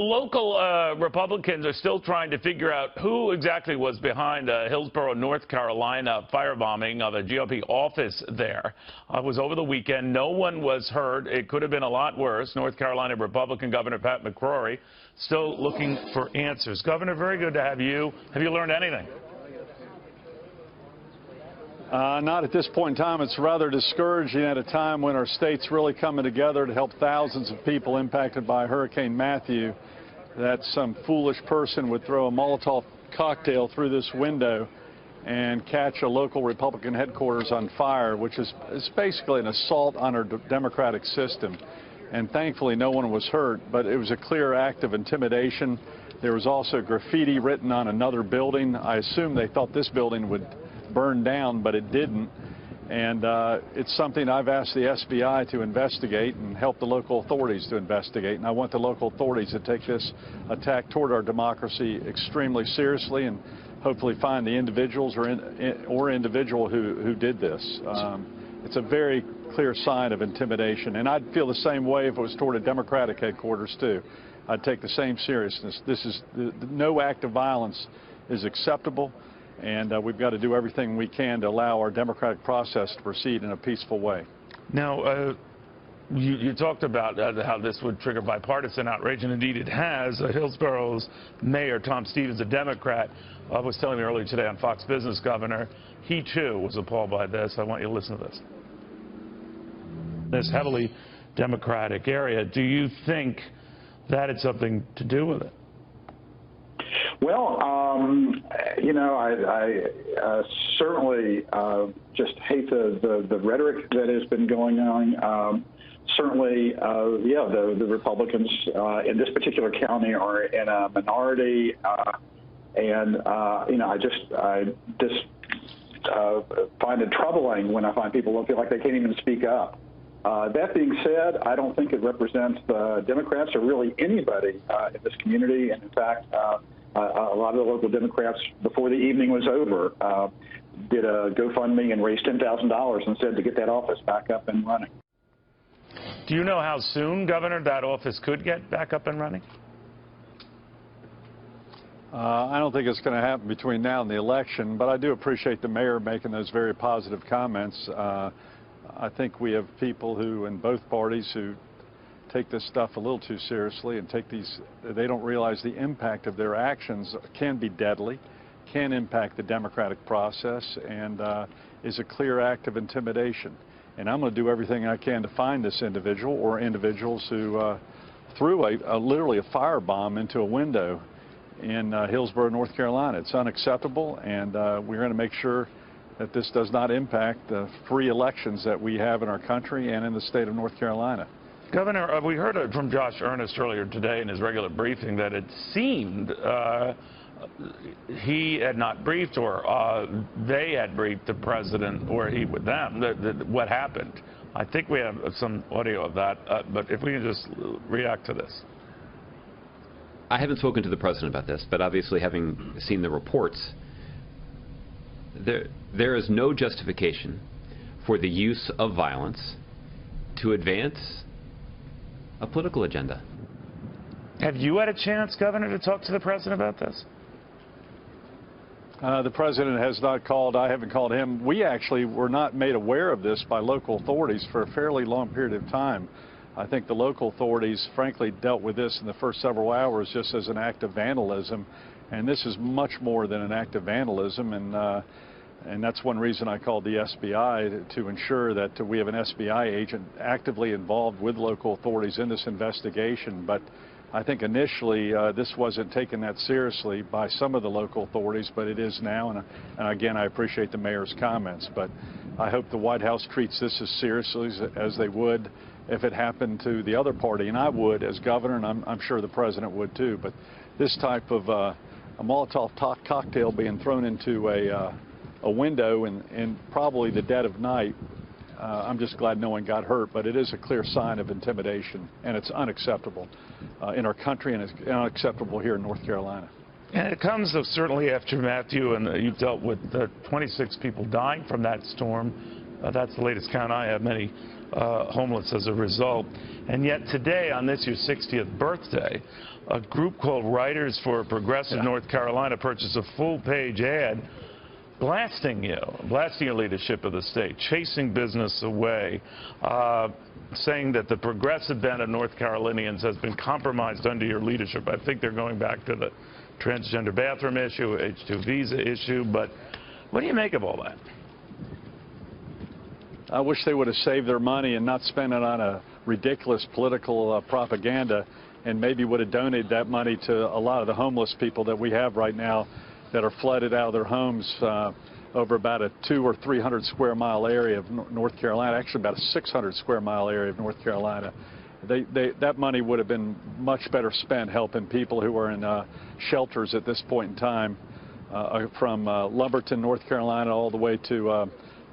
Local Republicans are still trying to figure out who exactly was behind Hillsborough, North Carolina firebombing of a GOP office there. It was over the weekend. No one was hurt. It could have been a lot worse. North Carolina Republican Governor Pat McCrory still looking for answers. Governor, very good to have you. Have you learned anything? Not at this point in time. It's rather discouraging at a time when our state's really coming together to help thousands of people impacted by Hurricane Matthew, that some foolish person would throw a Molotov cocktail through this window and catch a local Republican headquarters on fire, which is basically an assault on our democratic system. And thankfully no one was hurt, but it was a clear act of intimidation. There was also graffiti written on another building. I assume they thought this building would burn down, but it didn't. And it's something I've asked the SBI to investigate and help the local authorities to investigate. And I want the local authorities to take this attack toward our democracy extremely seriously and hopefully find the individuals or individual who did this. It's a very clear sign of intimidation. And I'd feel the same way if it was toward a Democratic headquarters, too. I'd take the same seriousness. No act of violence is acceptable. And we've got to do everything we can to allow our democratic process to proceed in a peaceful way. Now, you talked about how this would trigger bipartisan outrage, and indeed it has. Hillsborough's mayor, Tom Stevens, a Democrat, was telling me earlier today on Fox Business, Governor, he too was appalled by this. I want you to listen to this. This heavily Democratic area, do you think that had something to do with it? Well, you know, I certainly just hate the rhetoric that has been going on. Certainly, yeah, the Republicans in this particular county are in a minority, and you know, I just find it troubling when I find people don't feel like they can't even speak up. That being said, I don't think it represents the Democrats or really anybody in this community, and in fact, a lot of the local Democrats, before the evening was over, did a GoFundMe and raised $10,000 and said to get that office back up and running. Do you know how soon, Governor, that office could get back up and running? I don't think it's going to happen between now and the election, but I do appreciate the mayor making those very positive comments. I think we have people who, in both parties, who take this stuff a little too seriously and they don't realize the impact of their actions can be deadly, can impact the democratic process, and is a clear act of intimidation. And I'm going to do everything I can to find this individual or individuals who threw literally a firebomb into a window in Hillsborough, North Carolina. It's unacceptable, and we're going to make sure that this does not impact the free elections that we have in our country and in the state of North Carolina. Governor, we heard from Josh Earnest earlier today in his regular briefing that it seemed he had not briefed or they had briefed the president or he with them what happened. I think we have some audio of that, but if we can just react to this. I haven't spoken to the president about this, but obviously having seen the reports, there is no justification for the use of violence to advance a political agenda. Have you had a chance, Governor, to talk to the president about this? The president has not called. I haven't called him. We actually were not made aware of this by local authorities for a fairly long period of time. I think the local authorities, frankly, dealt with this in the first several hours just as an act of vandalism, and this is much more than an act of vandalism, and that's one reason I called the SBI to ensure that we have an SBI agent actively involved with local authorities in this investigation. But I think initially this wasn't taken that seriously by some of the local authorities, but it is now. And again, I appreciate the mayor's comments. But I hope the White House treats this as seriously as they would if it happened to the other party. And I would as governor, and I'm sure the president would too. But this type of a Molotov cocktail being thrown into a window in probably the dead of night, I'm just glad no one got hurt, but it is a clear sign of intimidation, and it's unacceptable in our country, and it's unacceptable here in North Carolina. And it comes certainly after Matthew, and you've dealt with 26 people dying from that storm. That's the latest count I have. Many homeless as a result. And yet today, on this year's 60th birthday, a group called Writers for Progressive North Carolina purchased a full-page ad blasting your leadership of the state, chasing business away, saying that the progressive bent of North Carolinians has been compromised under your leadership. I think they're going back to the transgender bathroom issue, H-2 visa issue, but what do you make of all that? I wish they would have saved their money and not spent it on a ridiculous political propaganda, and maybe would have donated that money to a lot of the homeless people that we have right now that are flooded out of their homes over about a 200 or 300 square mile area of North Carolina, actually about a 600 square mile area of North Carolina. That money would have been much better spent helping people who are in shelters at this point in time, from Lumberton, North Carolina, all the way to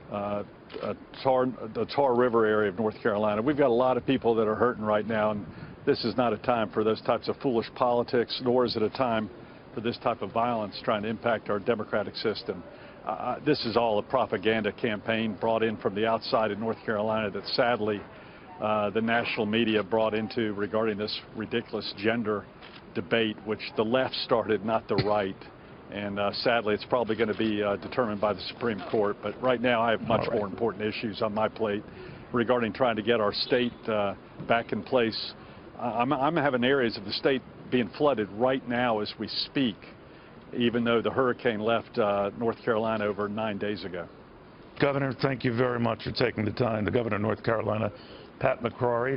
the Tar River area of North Carolina. We've got a lot of people that are hurting right now, and this is not a time for those types of foolish politics, nor is it a time for this type of violence trying to impact our democratic system. This is all a propaganda campaign brought in from the outside of North Carolina that sadly the national media brought into regarding this ridiculous gender debate, which the left started, not the right. And sadly, it's probably going to be determined by the Supreme Court. But right now, I have much more important issues on my plate regarding trying to get our state back in place. I'm having areas of the state being flooded right now as we speak, even though the hurricane left North Carolina over 9 days ago. Governor, thank you very much for taking the time. The governor of North Carolina, Pat McCrory.